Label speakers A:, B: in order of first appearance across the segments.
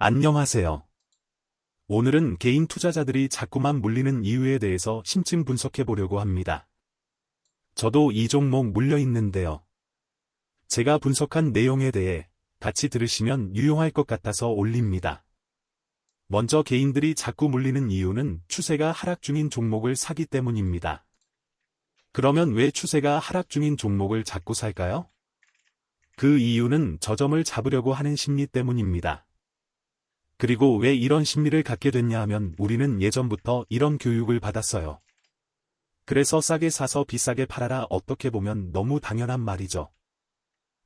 A: 안녕하세요. 오늘은 개인 투자자들이 자꾸만 물리는 이유에 대해서 심층 분석해 보려고 합니다. 저도 이 종목 물려 있는데요. 제가 분석한 내용에 대해 같이 들으시면 유용할 것 같아서 올립니다. 먼저 개인들이 자꾸 물리는 이유는 추세가 하락 중인 종목을 사기 때문입니다. 그러면 왜 추세가 하락 중인 종목을 자꾸 살까요? 그 이유는 저점을 잡으려고 하는 심리 때문입니다. 그리고 왜 이런 심리를 갖게 됐냐 하면 우리는 예전부터 이런 교육을 받았어요. 그래서 싸게 사서 비싸게 팔아라, 어떻게 보면 너무 당연한 말이죠.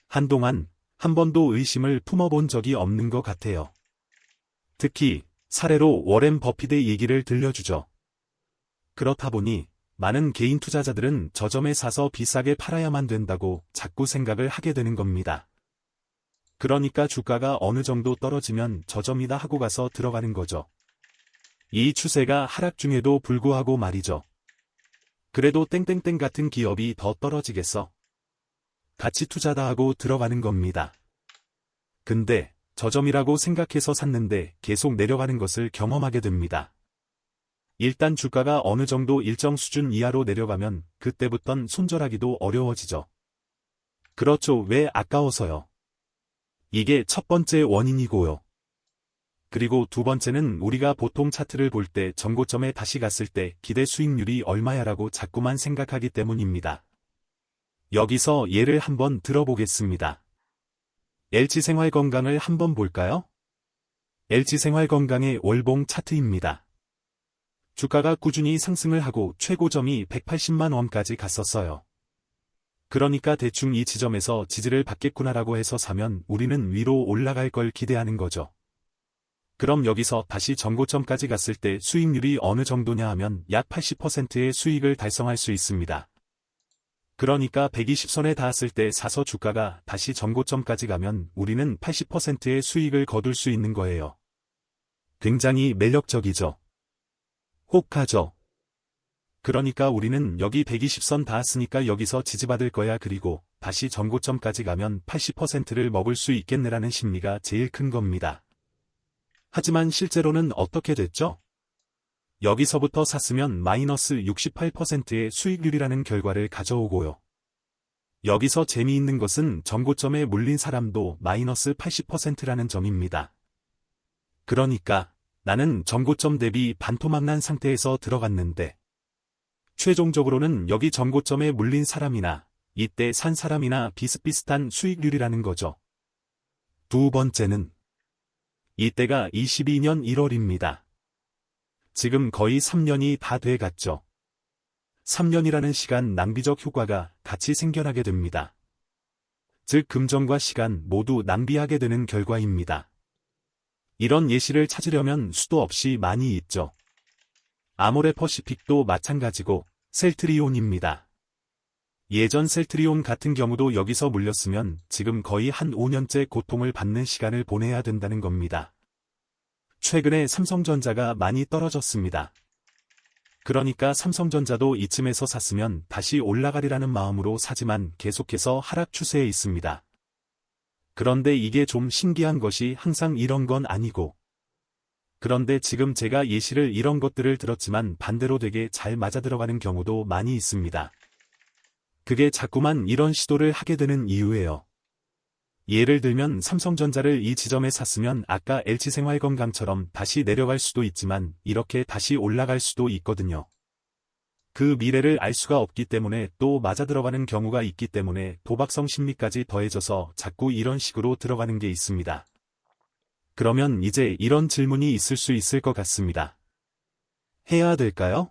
A: 한동안 한 번도 의심을 품어본 적이 없는 것 같아요. 특히 사례로 워렌 버핏의 얘기를 들려주죠. 그렇다 보니 많은 개인 투자자들은 저점에 사서 비싸게 팔아야만 된다고 자꾸 생각을 하게 되는 겁니다. 그러니까 주가가 어느 정도 떨어지면 저점이다 하고 가서 들어가는 거죠. 이 추세가 하락 중에도 불구하고 말이죠. 그래도 땡땡땡 같은 기업이 더 떨어지겠어? 가치 투자다 하고 들어가는 겁니다. 근데 저점이라고 생각해서 샀는데 계속 내려가는 것을 경험하게 됩니다. 일단 주가가 어느 정도 일정 수준 이하로 내려가면 그때부턴 손절하기도 어려워지죠. 그렇죠. 왜? 아까워서요. 이게 첫 번째 원인이고요. 그리고 두 번째는 우리가 보통 차트를 볼 때 전고점에 다시 갔을 때 기대 수익률이 얼마야라고 자꾸만 생각하기 때문입니다. 여기서 예를 한번 들어보겠습니다. LG생활건강을 한번 볼까요? LG생활건강의 월봉 차트입니다. 주가가 꾸준히 상승을 하고 최고점이 180만 원까지 갔었어요. 그러니까 대충 이 지점에서 지지를 받겠구나라고 해서 사면 우리는 위로 올라갈 걸 기대하는 거죠. 그럼 여기서 다시 전고점까지 갔을 때 수익률이 어느 정도냐 하면 약 80%의 수익을 달성할 수 있습니다. 그러니까 120선에 닿았을 때 사서 주가가 다시 전고점까지 가면 우리는 80%의 수익을 거둘 수 있는 거예요. 굉장히 매력적이죠. 혹하죠. 그러니까 우리는 여기 120선 닿았으니까 여기서 지지받을 거야, 그리고 다시 전고점까지 가면 80%를 먹을 수 있겠네라는 심리가 제일 큰 겁니다. 하지만 실제로는 어떻게 됐죠? 여기서부터 샀으면 마이너스 68%의 수익률이라는 결과를 가져오고요. 여기서 재미있는 것은 전고점에 물린 사람도 마이너스 80%라는 점입니다. 그러니까 나는 전고점 대비 반토막난 상태에서 들어갔는데 최종적으로는 여기 전고점에 물린 사람이나 이때 산 사람이나 비슷비슷한 수익률이라는 거죠. 두 번째는 이때가 22년 1월입니다. 지금 거의 3년이 다 돼갔죠. 3년이라는 시간 낭비적 효과가 같이 생겨나게 됩니다. 즉 금전과 시간 모두 낭비하게 되는 결과입니다. 이런 예시를 찾으려면 수도 없이 많이 있죠. 아모레퍼시픽도 마찬가지고 셀트리온입니다. 예전 셀트리온 같은 경우도 여기서 물렸으면 지금 거의 한 5년째 고통을 받는 시간을 보내야 된다는 겁니다. 최근에 삼성전자가 많이 떨어졌습니다. 그러니까 삼성전자도 이쯤에서 샀으면 다시 올라가리라는 마음으로 사지만 계속해서 하락 추세에 있습니다. 그런데 이게 좀 신기한 것이 항상 이런 건 아니고, 그런데 지금 제가 예시를 이런 것들을 들었지만 반대로 되게 잘 맞아들어가는 경우도 많이 있습니다. 그게 자꾸만 이런 시도를 하게 되는 이유예요. 예를 들면 삼성전자를 이 지점에 샀으면 아까 LG생활건강처럼 다시 내려갈 수도 있지만 이렇게 다시 올라갈 수도 있거든요. 그 미래를 알 수가 없기 때문에 또 맞아들어가는 경우가 있기 때문에 도박성 심리까지 더해져서 자꾸 이런 식으로 들어가는 게 있습니다. 그러면 이제 이런 질문이 있을 수 있을 것 같습니다. 해야 될까요?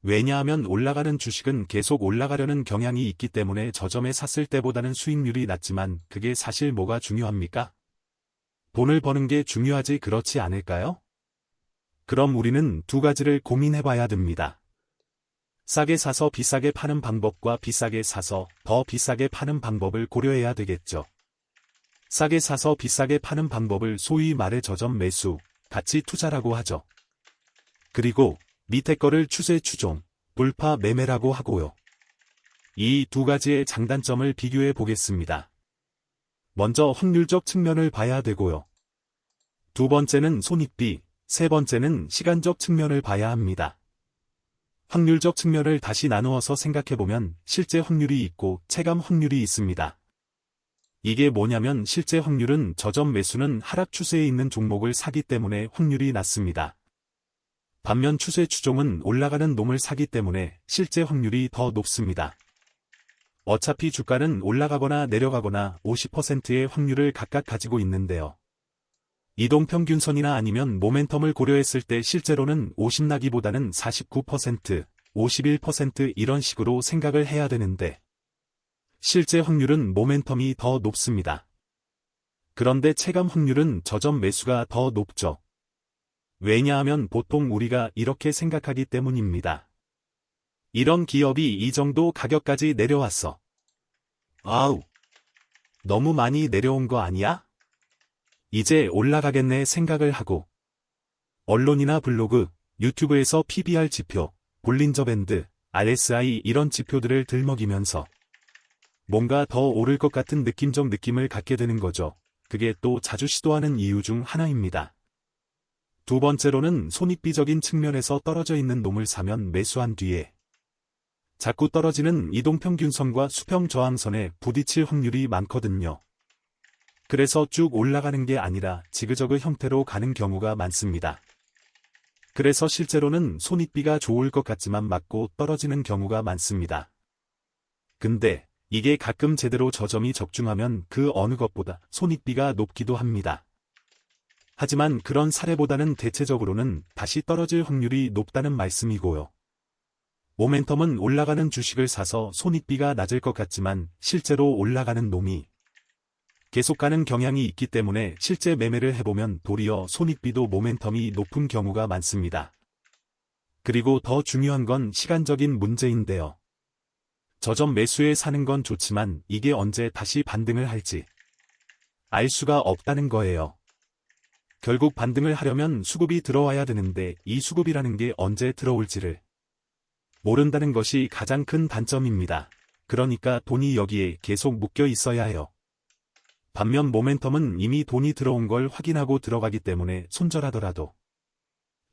A: 왜냐하면 올라가는 주식은 계속 올라가려는 경향이 있기 때문에 저점에 샀을 때보다는 수익률이 낮지만 그게 사실 뭐가 중요합니까? 돈을 버는 게 중요하지 그렇지 않을까요? 그럼 우리는 두 가지를 고민해봐야 됩니다. 싸게 사서 비싸게 파는 방법과 비싸게 사서 더 비싸게 파는 방법을 고려해야 되겠죠. 싸게 사서 비싸게 파는 방법을 소위 말해 저점 매수, 가치 투자라고 하죠. 그리고 밑에 거를 추세 추종, 돌파 매매라고 하고요. 이 두 가지의 장단점을 비교해 보겠습니다. 먼저 확률적 측면을 봐야 되고요. 두 번째는 손익비, 세 번째는 시간적 측면을 봐야 합니다. 확률적 측면을 다시 나누어서 생각해보면 실제 확률이 있고 체감 확률이 있습니다. 이게 뭐냐면 실제 확률은 저점 매수는 하락 추세에 있는 종목을 사기 때문에 확률이 낮습니다. 반면 추세 추종은 올라가는 놈을 사기 때문에 실제 확률이 더 높습니다. 어차피 주가는 올라가거나 내려가거나 50%의 확률을 각각 가지고 있는데요. 이동평균선이나 아니면 모멘텀을 고려했을 때 실제로는 50 나기보다는 49%, 51% 이런 식으로 생각을 해야 되는데 실제 확률은 모멘텀이 더 높습니다. 그런데 체감 확률은 저점 매수가 더 높죠. 왜냐하면 보통 우리가 이렇게 생각하기 때문입니다. 이런 기업이 이 정도 가격까지 내려왔어. 아우, 너무 많이 내려온 거 아니야? 이제 올라가겠네 생각을 하고 언론이나 블로그, 유튜브에서 PBR 지표, 볼린저 밴드, RSI 이런 지표들을 들먹이면서 뭔가 더 오를 것 같은 느낌적 느낌을 갖게 되는 거죠. 그게 또 자주 시도하는 이유 중 하나입니다. 두 번째로는 손익비적인 측면에서 떨어져 있는 놈을 사면 매수한 뒤에 자꾸 떨어지는 이동평균선과 수평저항선에 부딪힐 확률이 많거든요. 그래서 쭉 올라가는 게 아니라 지그저그 형태로 가는 경우가 많습니다. 그래서 실제로는 손익비가 좋을 것 같지만 맞고 떨어지는 경우가 많습니다. 근데 이게 가끔 제대로 저점이 적중하면 그 어느 것보다 손익비가 높기도 합니다. 하지만 그런 사례보다는 대체적으로는 다시 떨어질 확률이 높다는 말씀이고요. 모멘텀은 올라가는 주식을 사서 손익비가 낮을 것 같지만 실제로 올라가는 놈이 계속 가는 경향이 있기 때문에 실제 매매를 해보면 도리어 손익비도 모멘텀이 높은 경우가 많습니다. 그리고 더 중요한 건 시간적인 문제인데요. 저점 매수에 사는 건 좋지만 이게 언제 다시 반등을 할지 알 수가 없다는 거예요. 결국 반등을 하려면 수급이 들어와야 되는데 이 수급이라는 게 언제 들어올지를 모른다는 것이 가장 큰 단점입니다. 그러니까 돈이 여기에 계속 묶여 있어야 해요. 반면 모멘텀은 이미 돈이 들어온 걸 확인하고 들어가기 때문에 손절하더라도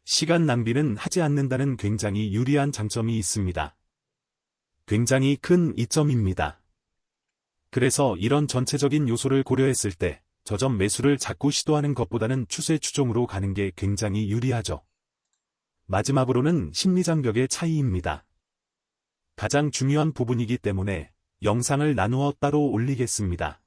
A: 시간 낭비는 하지 않는다는 굉장히 유리한 장점이 있습니다. 굉장히 큰 이점입니다. 그래서 이런 전체적인 요소를 고려했을 때 저점 매수를 자꾸 시도하는 것보다는 추세 추종으로 가는 게 굉장히 유리하죠. 마지막으로는 심리장벽의 차이입니다. 가장 중요한 부분이기 때문에 영상을 나누어 따로 올리겠습니다.